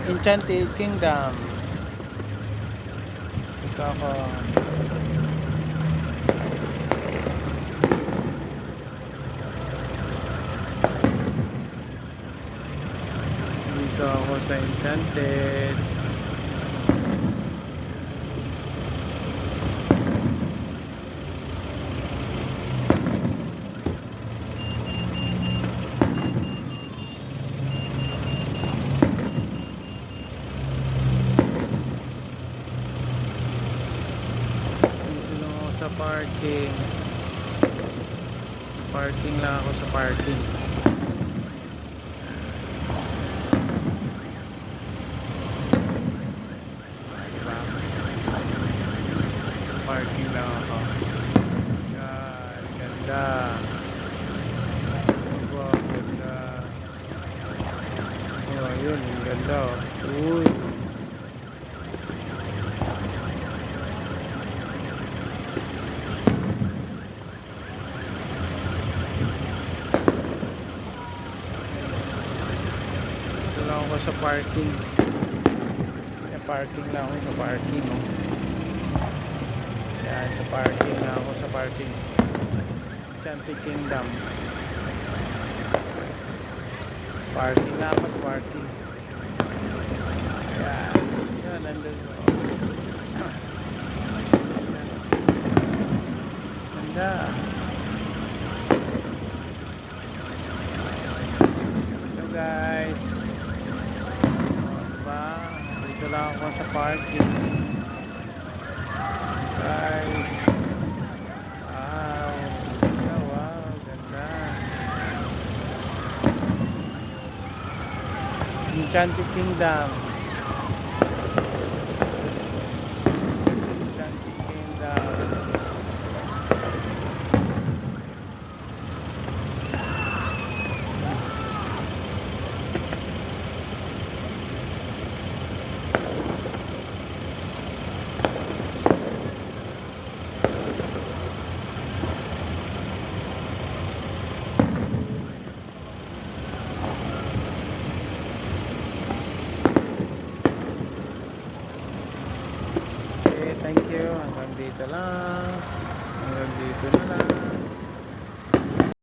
Enchanted Kingdom. Dito ako. Dito ako sa Enchanted. Sa parking lang ako sa parking. Diba? Parking lang ako. Yan, ganda. Wow, ganda. Oh, yun, ganda. Uy. Ako sa parking. Parking lang ako sa parking, oh. Yan, sa parking lang ako sa parking. Enchanted Kingdom. Parking lang ako sa parking. Yan. Yan, nandun. Ganda. Hello guys. Dito lang ako sa parking, guys. Wow, ganda, wow, ganda. Enchanted Kingdom. Enchanted Kingdom. Thank you. Hanggang dito lang. Hanggang dito na lang.